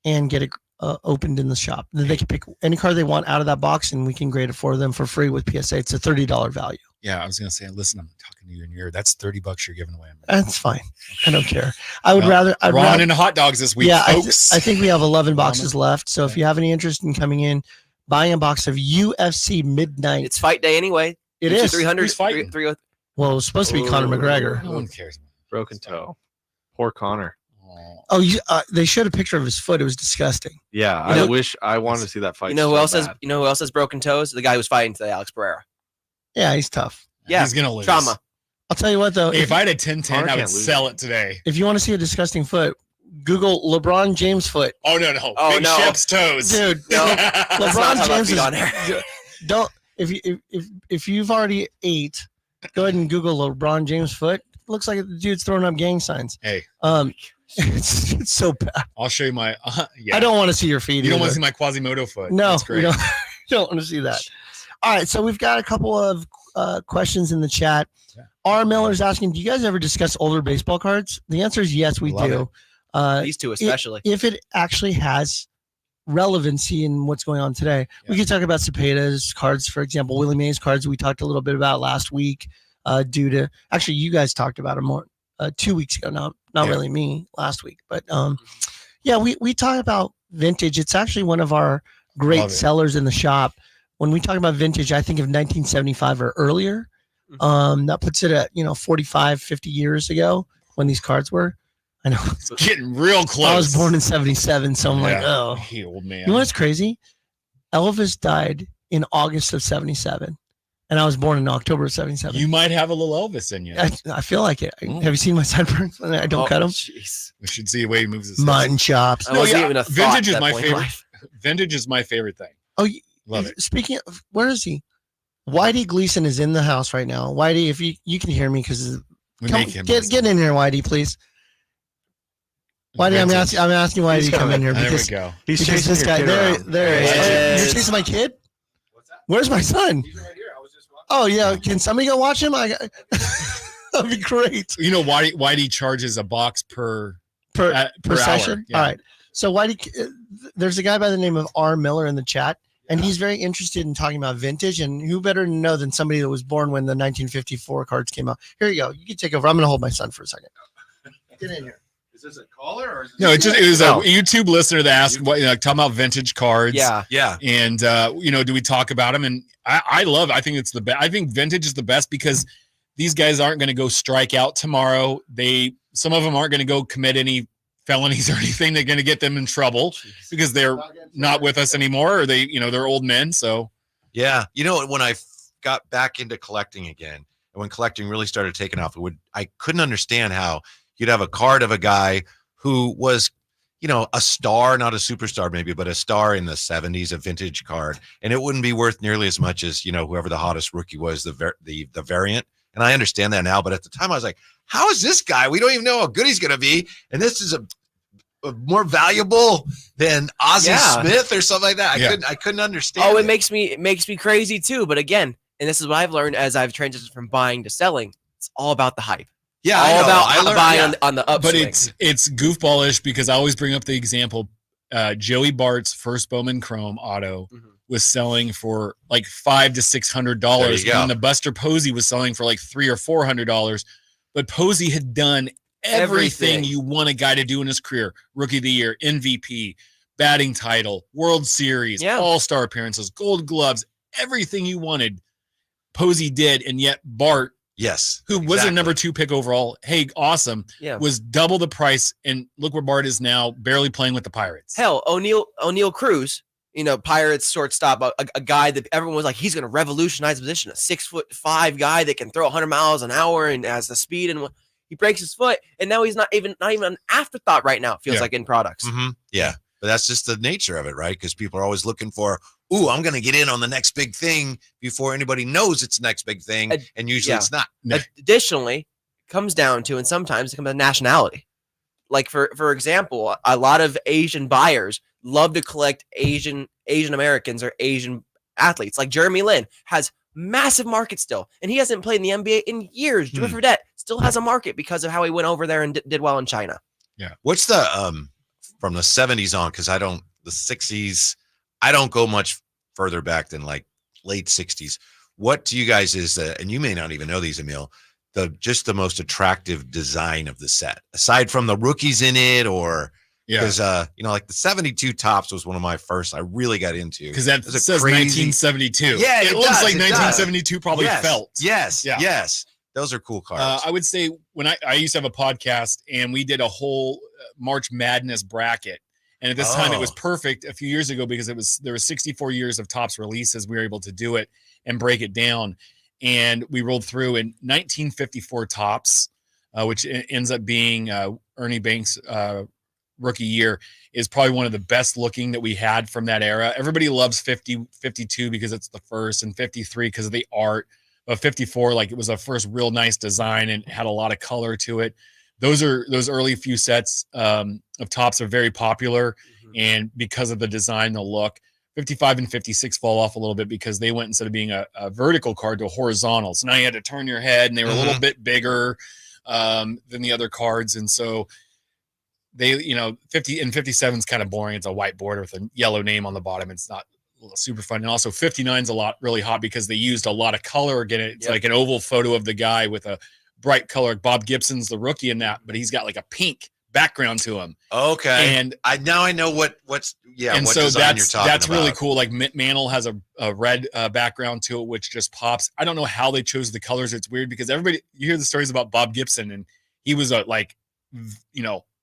and get it opened in the shop. Then they can pick any card they want out of that box and we can grade it for them for free with PSA. It's a $30 value. Yeah, I was going to say, listen, I'm talking to you in your ear. That's $30 you're giving away. That's fine. I don't care. I'd rather into hot dogs this week, folks. I think we have 11 boxes left. So if you have any interest in coming in, buying a box of UFC Midnight. It's fight day anyway. It is. 300. Well, it was supposed to be Conor McGregor. No one cares. Broken toe. Poor Connor. Oh, they showed a picture of his foot. It was disgusting. Yeah, I wanted to see that fight. You know who else has broken toes? The guy who was fighting today, Alex Pereira. Yeah, he's tough. Yeah, he's gonna lose. Trauma. I'll tell you what though. If I had a 10-10, I would sell it today. If you want to see a disgusting foot, Google LeBron James foot. Oh no! Big Shep's toes, dude. No, LeBron James is on there. Don't if you've already ate, go ahead and Google LeBron James foot. Looks like the dude's throwing up gang signs. Hey, it's so bad. I'll show you my. Yeah. I don't want to see your feet. You don't want to see my Quasimodo foot. No, that's great. You don't want to see that. All right, so we've got a couple of questions in the chat. Yeah. R. Miller's asking, do you guys ever discuss older baseball cards? The answer is yes, we do. These two especially. If it actually has relevancy in what's going on today. Yeah. We could talk about Cepeda's cards, for example, Willie Mays cards we talked a little bit about last week due to – actually, you guys talked about them more 2 weeks ago, not really me last week. But, we talk about vintage. It's actually one of our great sellers in the shop. When we talk about vintage, I think of 1975 or earlier. That puts it at, 45, 50 years ago when these cards were. I know. It's getting real close. I was born in 77, so I'm like, oh. Hey, old man. You know what's crazy? Elvis died in August of 77, and I was born in October of 77. You might have a little Elvis in you. I feel like it. Have you seen my sideburns when I don't cut them? Jeez. We should see the way he moves his mutton chops. Vintage is my favorite. Vintage is my favorite thing. Oh, love it. Speaking of, where is he? Whitey Gleason is in the house right now. Whitey, if you can hear me, because get in here, Whitey, please. Whitey, I'm asking Whitey to come in here because there we go. He's chasing this guy. There he is. You're chasing my kid? What's that? Where's my son? He's right here. I was just watching. Oh yeah, can somebody go watch him? That'd be great. You know, Whitey charges a box per session. Yeah. All right. So Whitey, there's a guy by the name of R. Miller in the chat. And he's very interested in talking about vintage, and who better to know than somebody that was born when the 1954 cards came out. Here you go. You can take over. I'm going to hold my son for a second. Get in here. Is this a caller or is this no? It was a YouTube listener that asked, talking about vintage cards. Yeah. And do we talk about them? And I think it's the best. I think vintage is the best because these guys aren't going to go strike out tomorrow. Some of them aren't going to go commit any felonies or anything. They're going to get them in trouble because they're not with us anymore, or they're old men. So yeah, when I got back into collecting again, and when collecting really started taking off, I couldn't understand how you'd have a card of a guy who was a star, not a superstar maybe, but a star in the 70s, a vintage card, and it wouldn't be worth nearly as much as whoever the hottest rookie was, the variant. And I understand that now, but at the time I was like, how is this guy? We don't even know how good he's going to be. And this is more valuable than Ozzie Yeah. Smith or something like that. Yeah. I couldn't understand. Oh, it makes me crazy too. But again, and this is what I've learned as I've transitioned from buying to selling. It's all about the hype. yeah, All I know. about I learned, buying yeah. on the upswing. But it's goofballish because I always bring up the example. Joey Bart's first Bowman Chrome auto Mhm. was selling for like $500 to $600, There you go. and the Buster Posey was selling for like $300 or $400. But Posey had done everything Everything. you want a guy to do in his career: Rookie of the Year, MVP, batting title, World Series, Yeah. All-Star appearances, Gold Gloves, everything you wanted. Posey did, and yet Bart, Yes, who was a exactly. number 2 pick overall, hey, awesome, Yeah. was double the price, and look where Bart is now, barely playing with the Pirates. Hell, O'Neal Cruz, Pirates shortstop, a guy that everyone was like, he's going to revolutionize the position. A 6'5" guy that can throw 100 miles an hour and has the speed, and he breaks his foot, and now he's not even an afterthought right now. It feels Yeah. like in products. Mhm. Yeah, but that's just the nature of it, right? Because people are always looking for, ooh, I'm going to get in on the next big thing before anybody knows it's the next big thing, and usually yeah. it's not. Additionally, it comes down to, and sometimes it comes to nationality. Like for example, a lot of Asian buyers love to collect Asian Americans or Asian athletes. Like Jeremy Lin has massive market still, and he hasn't played in the NBA in years. Jimmy Fredette still has a market because of how he went over there and did well in China. What's the from the 70s on? Because the 60s, I don't go much further back than like late 60s. What to you guys is and you may not even know these, Emil, just the most attractive design of the set, aside from the rookies in it, or because like the 72 Topps was one of my first I really got into, Because that It's a says crazy- 1972. Yeah, it it looks does, like it does. 1972 probably yes, felt. Yes, Yeah. yes. Those are cool cards. I would say when I used to have a podcast, and we did a whole March Madness bracket, and at this time it was Oh. perfect a few years ago because there was 64 years of Topps releases. We were able to do it and break it down, and we rolled through in 1954 Topps, which ends up being Ernie Banks' rookie year, is probably one of the best looking that we had from that era. Everybody loves 50, 52 because it's the first, and 53 because of the art. But 54, like, it was a first real nice design and had a lot of color to it. Those early few sets of Topps are very popular, and because of the design, the look. 55 and 56 fall off a little bit because they went, instead of being a vertical card, to a horizontal. So now you had to turn your head, and they were a little bit bigger than the other cards. And so they, 50 and 57 is kind of boring. It's a white border with a yellow name on the bottom. It's not super fun. And also 59 is really hot because they used a lot of color. Again, it's like an oval photo of the guy with a bright color. Bob Gibson's the rookie in that, but he's got like a pink background to him. Okay. And I know what's and what so design you're talking that's really about. cool. Like Mantle has a red background to it, which just pops. I don't know how they chose the colors. It's weird because you hear the stories about Bob Gibson, and he was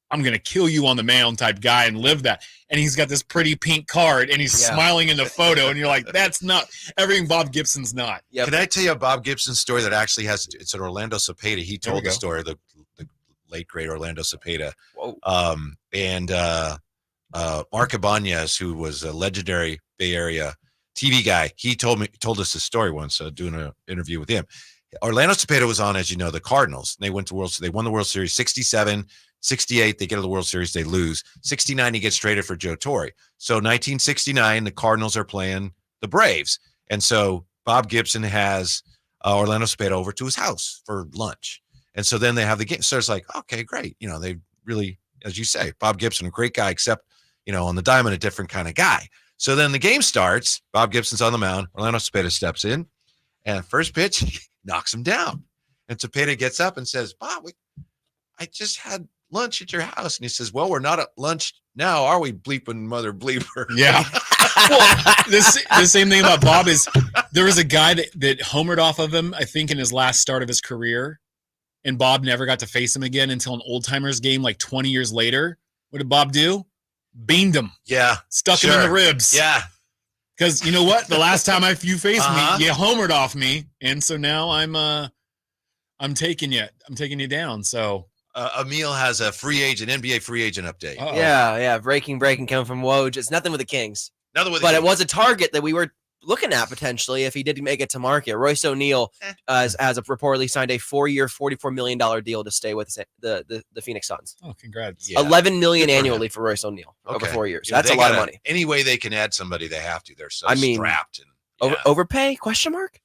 I'm going to kill you on the mound type guy and live that. And he's got this pretty pink card, and he's smiling in the photo. And you're like, that's not everything Bob Gibson's not. Yep. Can I tell you a Bob Gibson story that actually it's an Orlando Cepeda. He told the story, the late great Orlando Cepeda. Whoa. And Mark Ibanez, who was a legendary Bay Area TV guy, he told us this story once, doing an interview with him. Orlando Cepeda was on, as you know, the Cardinals. They won the World Series 67, 68, they get to the World Series, they lose. 69, he gets traded for Joe Torre. So 1969, the Cardinals are playing the Braves. And so Bob Gibson has Orlando Cepeda over to his house for lunch. And so then they have the game. So it's like, okay, great. They really, as you say, Bob Gibson, a great guy, except, on the diamond, a different kind of guy. So then the game starts. Bob Gibson's on the mound. Orlando Cepeda steps in, and first pitch, knocks him down. And Cepeda gets up and says, Bob, I just had lunch at your house. And he says, well, we're not at lunch now, are we, bleeping mother bleeper? Yeah. Well, the same thing about Bob is there was a guy that homered off of him, I think, in his last start of his career. And Bob never got to face him again until an old timers game like 20 years later. What did Bob do? Beamed him. Yeah. Stuck him in the ribs. Yeah. Because you know what? The last time you faced me, you homered off me. And so now I'm taking you down. So Amil has a NBA free agent update. Uh-oh. Yeah. Breaking coming from Woj. It's nothing with the Kings. Another with But it was a target that we were looking at potentially if he did make it to market. Royce O'Neal has reportedly signed a 4-year, $44 million deal to stay with the Phoenix Suns. Oh, congrats. Yeah. $11 million Good for annually for Royce O'Neal over Okay. 4 years. You know, That's they a lot of gotta- money. Any way they can add somebody, they have to. They're so I mean, strapped. And Overpay? Question mark?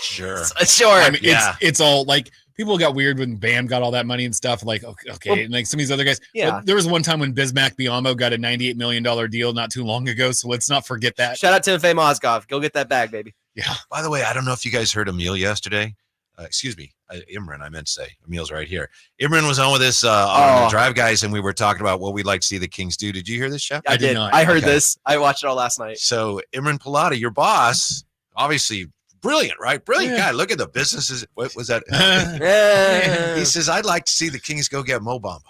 sure. Sure. I mean, Yeah. it's all like people got weird when Bam got all that money and stuff. Like, okay, Well, and like some of these other guys. yeah. But there was one time when Bismack Biyombo got a $98 million deal not too long ago. So let's not forget that. Shout out to Timofey Mozgov. Go get that bag, baby. Yeah. By the way, I don't know if you guys heard Amil yesterday. Excuse me, Imran. I meant to say Amil's right here. Imran was on with us on the Drive Guys, and we were talking about what we'd like to see the Kings do. Did you hear this, Shep? I I did did. not. I heard Okay. this. I watched it all last night. So Imran Pilata, your boss, obviously brilliant, right? Brilliant Yeah. guy. Look at the businesses. What was that? Yeah. He says, "I'd like to see the Kings go get Mo Bamba."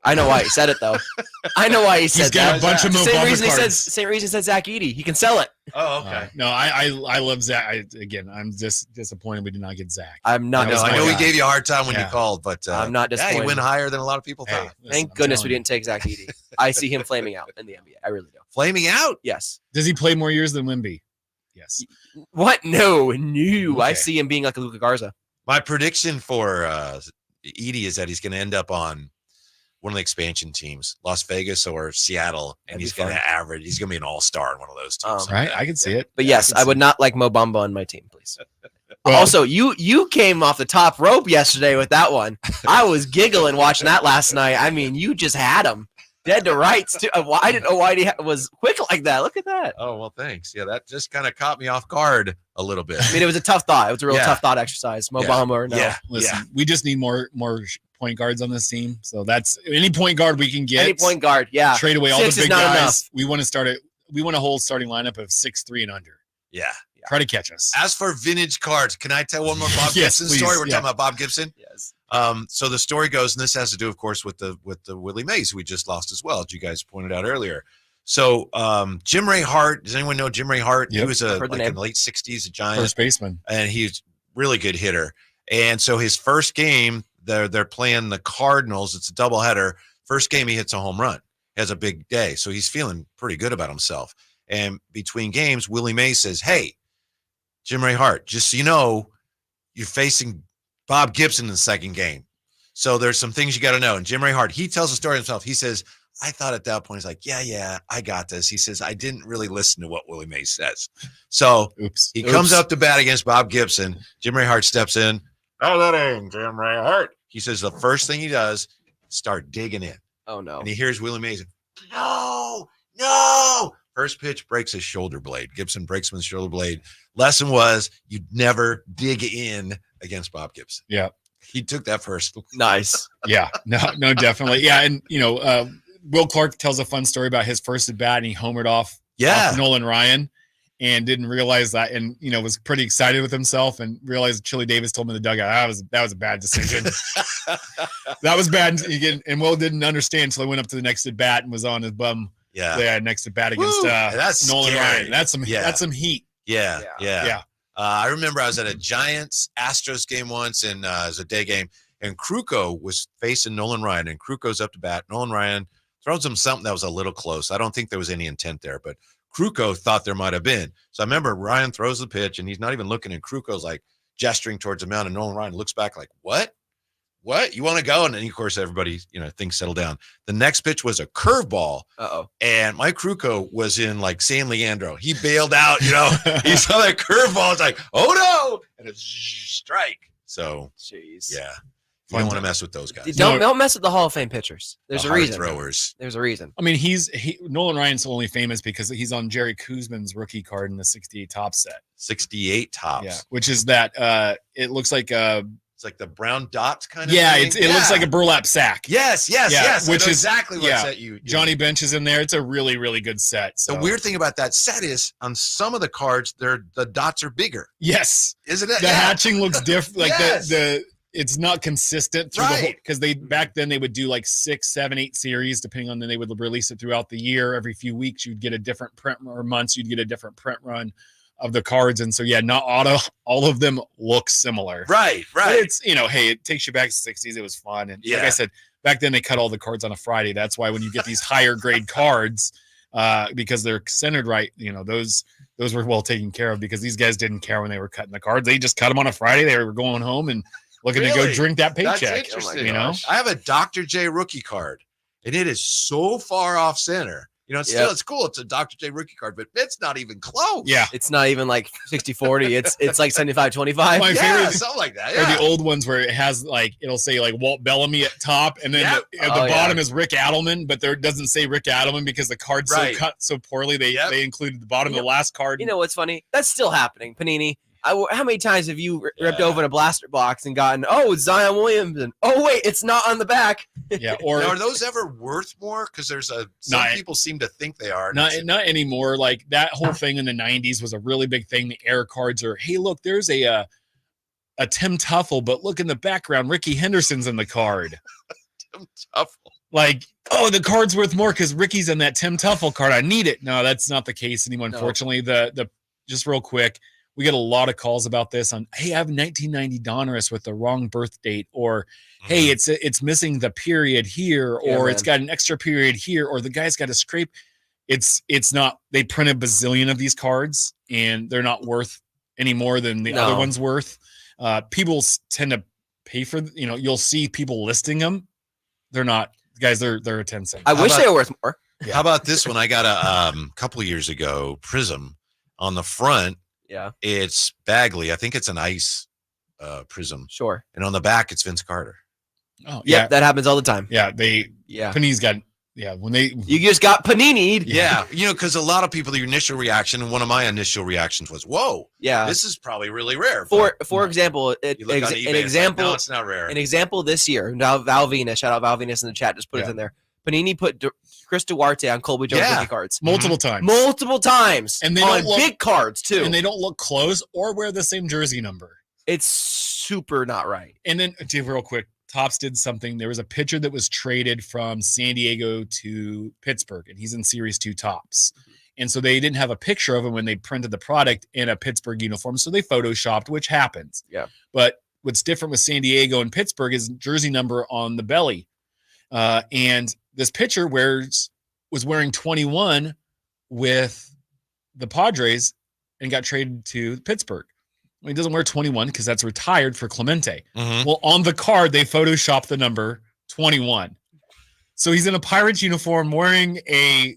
I know why he said it though. I know why he said He's got that. a bunch of Mo Same Bamba reason he said. cards. Same reason he said Zach Edey. He can sell it. Oh, No, I love Zach. I'm just disappointed we did not get Zach. I'm not. That was I my know guy. he gave you a hard time when you Yeah. called, but I'm not yeah, disappointed. he went higher than a lot of people Hey, thought. listen, Thank I'm goodness we telling didn't take Zach Edey. I see him flaming out in the NBA. I really do. Flaming out. Yes. you. Does he play more years than Wemby? Yes. What? No. I Okay. see him being like a Luka Garza. My prediction for Edie is that he's going to end up on one of the expansion teams, Las Vegas or Seattle, and That'd he's be going to fun. average. He's going to be an all-star in one of those teams. Right. I can see it. But Yeah, yes, can I see would it. not like Mo Bamba on my team, please. Well- Also, you came off the top rope yesterday with that one. I was giggling watching that last night. I mean, you just had him dead to rights too. I didn't know why he was quick like that. Look at that. Oh, well, thanks. Yeah, that just kind of caught me off guard a little bit. I mean, it was a tough thought. It was a real Yeah. tough thought exercise. Mo Yeah. Bamba or no. Yeah. Listen, we just need more point guards on this team. So that's any point guard we can get. Any point guard. Yeah. Trade away all 6 the is big not guys. enough. We want to start it. We want a whole starting lineup of 6'3" and under. Yeah. Try to catch us. As for vintage cards, can I tell one more Bob Yes, Gibson please. story? We're Yeah. talking about Bob Gibson. Yes. So the story goes, and this has to do, of course, with the Willie Mays we just lost as well, as you guys pointed out earlier. So Jim Ray Hart, does anyone know Jim Ray Hart? Yep. He was I've heard the like name. in the late 60s, a Giant, First baseman. and he's really good hitter. And so his first game, they're playing the Cardinals. It's a doubleheader. First game, he hits a home run. He has a big day, so he's feeling pretty good about himself. And between games, Willie Mays says, "Hey, Jim Ray Hart, just so you know, you're facing Bob Gibson in the second game. So there's some things you got to know." And Jim Ray Hart, he tells the story himself. He says, "I thought at that point," he's like, yeah, I got this. He says, "I didn't really listen to what Willie Mays says." So Oops. he comes up to bat against Bob Gibson. Jim Ray Hart steps in. "Oh, that ain't Jim Ray Hart." He says the first thing he does, start digging in. Oh no. And he hears Willie Mays, no. First pitch breaks his shoulder blade. Gibson breaks him his shoulder blade. Lesson was, you never dig in against Bob Gibson. Yeah. He took that first. Nice. Yeah. No, definitely. Yeah. And, Will Clark tells a fun story about his first at bat and he homered off Nolan Ryan and didn't realize that and, was pretty excited with himself and realized Chili Davis told him in the dugout, that was a bad decision. That was bad. And Will didn't understand until he went up to the next at bat and was on his bum. Yeah. Next at bat against That's Nolan scary. Ryan. That's some heat. Yeah. Yeah. I remember I was at a Giants Astros game once, and it was a day game, and Kruko was facing Nolan Ryan, and Kruko's up to bat. Nolan Ryan throws him something that was a little close. I don't think there was any intent there, but Kruko thought there might have been. So I remember Ryan throws the pitch, and he's not even looking, and Kruko's like gesturing towards the mound, and Nolan Ryan looks back like, What? You want to go? And then, of course, everybody, things settle down. The next pitch was a curveball. Uh-oh. And Mike Kruko was in like San Leandro. He bailed out, he saw that curveball. It's like, oh no. And it's strike. So, Jeez. yeah. You don't want to mess with those guys. Don't mess with the Hall of Fame pitchers. There's The a hard reason. throwers. There's a reason. I mean, Nolan Ryan's only famous because he's on Jerry Kuzman's rookie card in the 68 top set. 68 tops. Yeah. Which is that it looks like It's like the brown dots kind of it thing. looks like a burlap sack. Yes. Yeah, I which know is- exactly what yeah. set you. Johnny Bench is in there. It's a really, really good set. So. The weird thing about that set is on some of the cards, the dots are bigger. Yes. Isn't it? The hatching looks different. Like Yes. it's not consistent through the whole, Right. because back then they would do like 6, 7, 8 series, depending on, then they would release it throughout the year. Every few weeks you'd get a different print, or months you'd get a different print run of the cards. And so, not all of them look similar. Right. But it's, hey, it takes you back to the 60s. It was fun. And like Yeah. I said, back then they cut all the cards on a Friday. That's why when you get these higher grade cards, because they're centered right. You know, those were well taken care of because these guys didn't care when they were cutting the cards. They just cut them on a Friday. They were going home and looking to go Really? drink that That's paycheck. interesting. You know, I have a Dr. J rookie card, and it is so far off center. You know, it's cool. It's a Dr. J rookie card, but it's not even close. Yeah. It's not even like 60-40. It's like 75-25. My Yeah, favorite something like that. or Yeah. the old ones where it has like it'll say like Walt Bellamy at top, and then Yep. at the Oh, yeah. bottom is Rick Adelman, but there doesn't say Rick Adelman because the card's Right. so cut so poorly. They Yep. they included the bottom You of the last card. You know what's funny? That's still happening. Panini. How many times have you ripped Yeah. open a blaster box and gotten, oh, it's Zion Williamson. Oh, wait, it's not on the back. Yeah, or Now, are those ever worth more? Because there's some Not- people seem to think they are. not anymore. Like that whole thing in the 90s was a really big thing. The air cards are, hey, look, there's a Tim Tuffle, but look in the background, Ricky Henderson's in the card. Tough. Like, oh, the card's worth more because Ricky's in that Tim Tuffle card. I need it. No, that's not the case anymore. No. Unfortunately, the just real quick, we get a lot of calls about this on, hey, I have 1990 Donruss with the wrong birth date, or hey, it's missing the period here, Yeah, or it's man. got an extra period here, or the guy's got a scrape. It's not. They print a bazillion of these cards, and they're not worth any more than the other No. one's worth. People tend to pay for. You know, you'll see people listing them. They're not, guys. They're a 10 cent. I How wish about- they were worth more. How about this one? I got a couple of years ago, Prism. On the front, Yeah, it's Bagley. I think it's an ice Prism. sure. And on the back, it's Vince Carter. Oh Yep, that happens all the time. yeah. Yeah. Panini's got when they You just got Panini'd. Yeah. Because a lot of people, the initial reaction, and one of my initial reactions was, whoa, Yeah. this is probably really rare. For example, But you look on eBay, an it's like, example no, it's not rare. an example this year. Now Val Venus, shout out Val Venus in the chat, just put it Yeah. in there. Panini put Chris Duarte on Colby Jones Yeah. rookie cards multiple times, multiple times, And they on don't look- big cards too. and they don't look close or wear the same jersey number. It's super not right. And then, real quick, Topps did something. There was a pitcher that was traded from San Diego to Pittsburgh, and he's in Series 2 Topps. And so they didn't have a picture of him when they printed the product in a Pittsburgh uniform, so they photoshopped, which happens. Yeah. But what's different with San Diego and Pittsburgh is jersey number on the belly. And this pitcher was wearing 21 with the Padres and got traded to Pittsburgh. Well, he doesn't wear 21 because that's retired for Clemente. Mhm. Well, on the card, they photoshopped the number 21. So he's in a Pirates uniform wearing a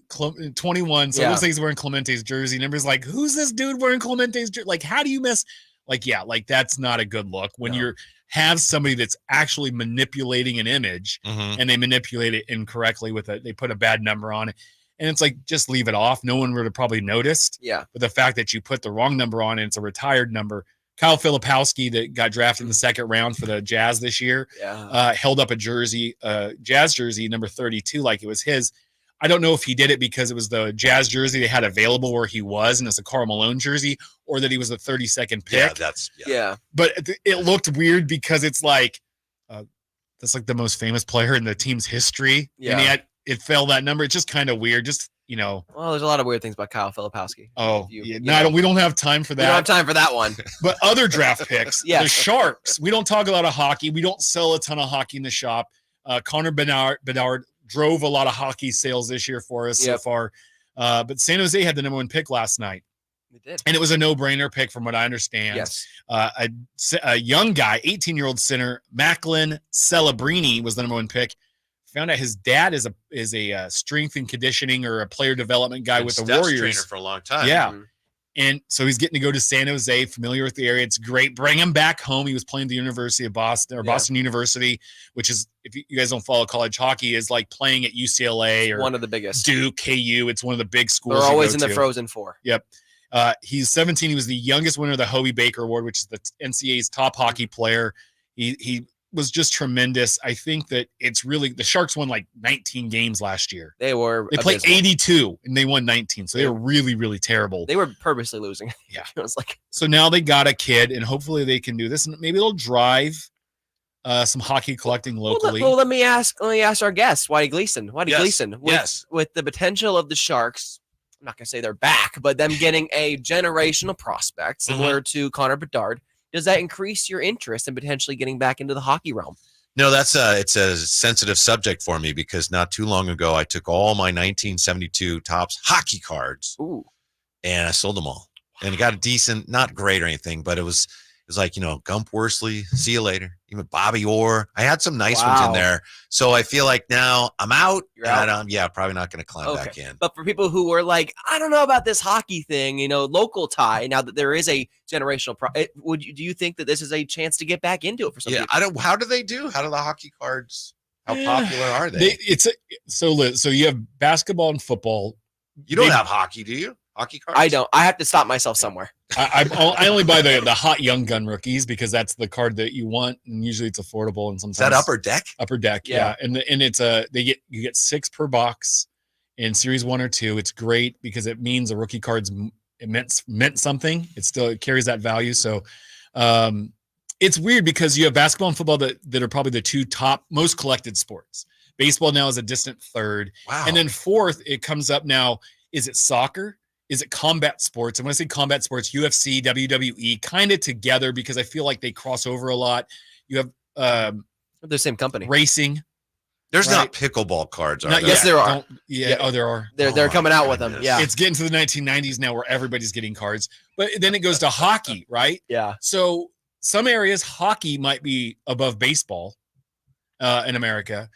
21. So it Yeah. looks like he's wearing Clemente's jersey. Number's like, who's this dude wearing Clemente's jersey? Like, how do you miss? Like, yeah, like that's not a good look when No. you have somebody that's actually manipulating an image Mhm. and they manipulate it incorrectly with it. They put a bad number on it. And it's like, just leave it off. No one would have probably noticed. Yeah. But the fact that you put the wrong number on and it's a retired number. Kyle Filipowski that got drafted in the second round for the Jazz this year Yeah. held up a jersey, Jazz jersey number 32, like it was his. I don't know if he did it because it was the Jazz jersey they had available where he was, and it's a Karl Malone jersey, or that he was the 32nd pick. Yeah, that's Yeah. But it looked weird because it's like that's like the most famous player in the team's history, Yeah. and yet it fell that number. It's just kind of weird. Just Well, there's a lot of weird things about Kyle Filipowski. oh, You- yeah, you no, know. we don't have time for We don't have that. time for that one. But other draft picks, Yeah. the Sharks. We don't talk a lot of hockey. We don't sell a ton of hockey in the shop. Connor Bedard drove a lot of hockey sales this year for us so Yep. far. But San Jose had the number 1 pick last night, We did. and it was a no-brainer pick from what I understand. Yes. A young guy, 18-year-old center, Macklin Celebrini was the number 1 pick. Found out his dad is a strength and conditioning or a player development guy been with the Steph's Warriors. trainer for a long time. Yeah. Mhm. And so he's getting to go to San Jose, familiar with the area. It's great. Bring him back home. He was playing at the University of Boston or Yeah. Boston University, which is, if you guys don't follow college hockey, is like playing at UCLA or One of the biggest. Duke, KU. It's one of the big schools. They're you always go in the to. Frozen Four. He's 17. He was the youngest winner of the Hobie Baker Award, which is the NCAA's top hockey player. He was just tremendous. I think that it's really the Sharks won like 19 games last year. They were. They played abysmal. 82 and they won 19. So they were really, really terrible. They were purposely losing. Yeah. It was like, So now they got a kid, and hopefully they can do this, and maybe it'll drive some hockey collecting locally. Let me ask our guest, Whitey Gleason. Yes, Gleason, yes. with the potential of the Sharks, I'm not gonna say they're back, but them getting a generational prospect Mm-hmm. similar to Connor Bedard, does that increase your interest in potentially getting back into the hockey realm? No, it's a sensitive subject for me because not too long ago I took all my 1972 Topps hockey cards Ooh. and I sold them all. And got a decent, not great or anything, but it was like, Gump Worsley, see you later. Even Bobby Orr. I had some nice ones in Wow. there. So I feel like now I'm out. You're out. And probably not going to climb back in. But for people who were like, I don't know about this hockey thing, local tie. Now that there is a generational, do you think that this is a chance to get back into it for some Yeah, people? how do they do? How do the hockey cards? How popular are they? So you have basketball and football. You don't have hockey, do you? Hockey cards? I don't. I have to stop myself somewhere. I only buy the hot young gun rookies because that's the card that you want, and usually it's affordable. And sometimes Is that Upper Deck? Upper Deck, yeah. And it's you get 6 per box in series 1 or 2. It's great because it means a rookie card's meant something. It carries that value. So it's weird because you have basketball and football that are probably the 2 top most collected sports. Baseball now is a distant third. Wow. And then fourth, it comes up now. Is it soccer? Is it combat sports? And when I say combat sports, UFC, WWE, kind of together because I feel like they cross over a lot. You have They're the same company. racing. There's Right. not pickleball cards, are Not there? Yes, there are. Yeah. Oh, there are. They're Oh, coming my out with them. goodness. Yeah. It's getting to the 1990s now where everybody's getting cards. But then it goes to hockey, right? Yeah. So some areas, hockey might be above baseball in America.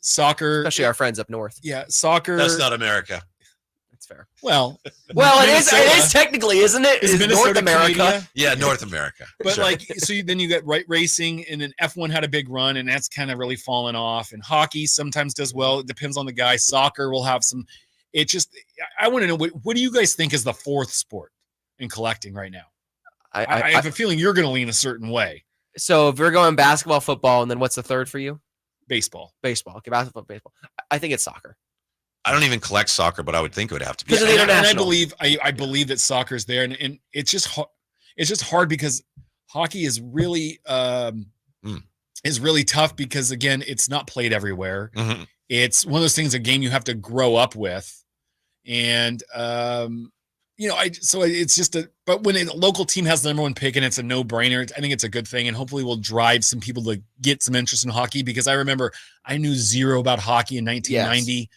Soccer. Especially our friends up north. Yeah, soccer. That's not America. That's fair. Well, It Minnesota. is technically, isn't it? Is Is Minnesota North America. Canada? Yeah, North America. But Sure. then you got racing, and then F1 had a big run, and that's kind of really fallen off. And hockey sometimes does well. It depends on the guy. Soccer will have some. It just, I want to know what do you guys think is the fourth sport in collecting right now? I have a feeling you're going to lean a certain way. So if we're going basketball, football, and then what's the third for you? Baseball. Baseball. Okay, basketball, baseball. I think it's soccer. I don't even collect soccer, but I would think it would have to be. Because of the And I international. believe that soccer's there, and it's just hard because hockey is really tough because again, it's not played everywhere. Mhm. It's one of those things, a game you have to grow up with, and it's just but when a local team has the number 1 pick and it's a no-brainer, I think it's a good thing, and hopefully will drive some people to get some interest in hockey because I remember I knew zero about hockey in 1990.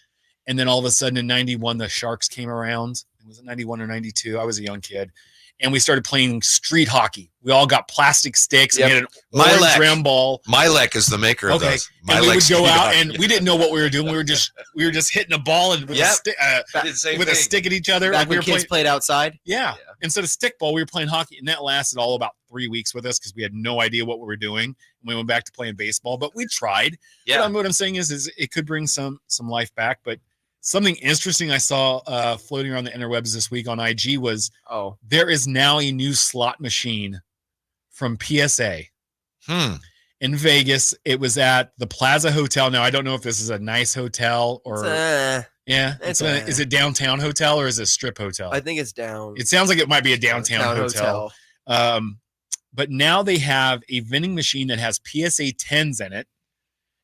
And then all of a sudden in 91, the Sharks came around. Was it 91 or 92? I was a young kid. And we started playing street hockey. We all got plastic sticks. Yep. We had an orange Milek. round ball. Milek is the maker of Okay. those. And we would Milek's go street out hockey. and we didn't know what we were doing. We were just hitting a ball and with, Yep. a stick at each other. Back Like we when were kids playing, played outside. yeah. Instead of stickball, we were playing hockey. And that lasted all about 3 weeks with us because we had no idea what we were doing. And we went back to playing baseball, but we tried. Yeah. But what I'm saying is it could bring some life back. But something interesting I saw floating around the interwebs this week on IG was there is now a new slot machine from PSA in Vegas. It was at the Plaza Hotel. Now, I don't know if this is a nice hotel or is it downtown hotel or is it a strip hotel? I think it's down. It sounds like it might be a downtown hotel. But now they have a vending machine that has PSA 10s in it.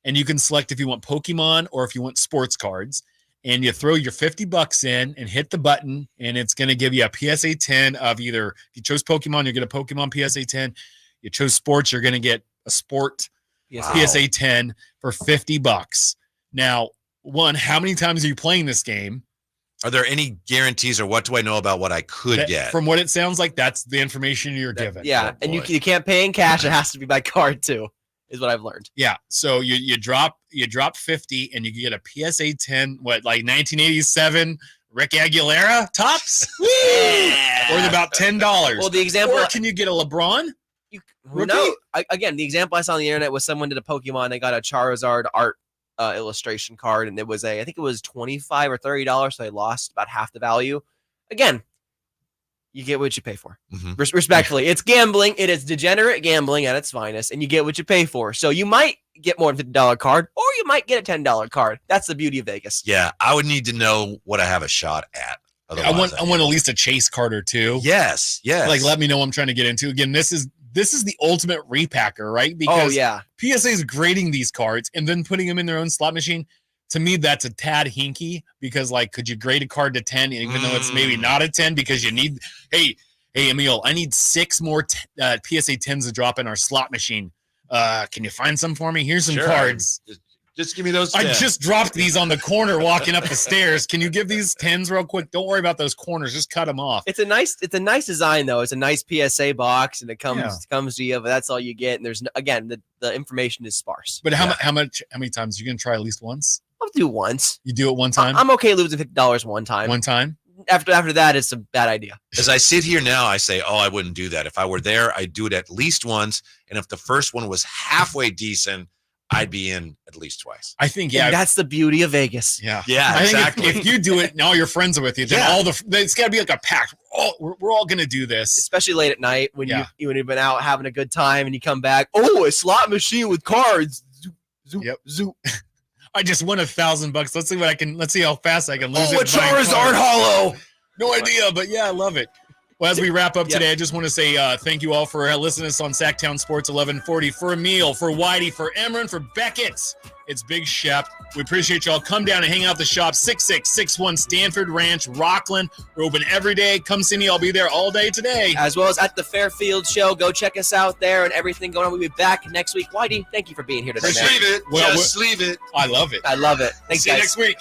And you can select if you want Pokemon or if you want sports cards. And you throw your $50 in and hit the button, and it's going to give you a PSA 10 of either, if you chose Pokemon, you get a Pokemon PSA 10. You chose sports, you're going to get a sport PSA 10 for $50. Now, one, how many times are you playing this game? Are there any guarantees or what do I know about what I could get? From what it sounds like, that's the information you're given. Yeah, Oh, and boy. you can't pay in cash. It has to be by card too, is what I've learned. Yeah. So you drop 50 and you can get a PSA 10, like 1987 Rick Aguilera tops? Worth about $10. Well, the example. Or can you get a LeBron? No. Again, the example I saw on the internet was someone did a Pokemon. They got a Charizard art illustration card, and it was I think it was $25 or $30, so they lost about half the value. Again, you get what you pay for. Mhm. Respectfully, it's gambling. It is degenerate gambling at its finest, and you get what you pay for. So you might get more than $50 card, or you might get a $10 card. That's the beauty of Vegas. Yeah, I would need to know what I have a shot at. I want at least a chase card or two. Yes. Like, let me know what I'm trying to get into. Again, this is the ultimate repacker, right? Because PSA is grading these cards and then putting them in their own slot machine. To me, that's a tad hinky because, like, could you grade a card to 10, even though it's maybe not a 10 because you need, hey, Emil, I need 6 more PSA 10s to drop in our slot machine. Can you find some for me? Here's some Sure. cards. Just give me those. I 10. just dropped these on the corner walking up the stairs. Can you give these 10s real quick? Don't worry about those corners. Just cut them off. It's a nice design though. It's a nice PSA box, and it comes Yeah. comes to you, but that's all you get. And there's again the information is sparse. But how many times you gonna try at least once? I'll do once. You do it one time. I'm okay losing $50 one time. One time. After that, it's a bad idea. As I sit here now, I say, oh, I wouldn't do that. If I were there, I'd do it at least once. And if the first one was halfway decent, I'd be in at least twice. I think And that's the beauty of Vegas. yeah. Yeah, I exactly. think if you do it and all your friends are with you, then Yeah. it's got to be like a pact. We're all gonna do this. Especially late at night when Yeah. you've been out having a good time and you come back. Oh, a slot machine with cards. Zoop, zoop, Yep. zoop. I just won $1,000. Let's see how fast I can lose Oh, a it. buying Charizard cards. hollow. No idea, but yeah, I love it. Well, as we wrap up Yep. today, I just want to say thank you all for listening to us on Sacktown Sports 1140. For Emil, for Whitey, for Imran, for Beckett, it's Big Shep. We appreciate y'all. Come down and hang out at the shop, 6661 Stanford Ranch, Rockland. We're open every day. Come see me. I'll be there all day today. As well as at the Fairfield show. Go check us out there and everything going on. We'll be back next week. Whitey, thank you for being here today, Just man. leave it. Well, Just leave it. I love it. I love it. Thanks, See you guys. next week.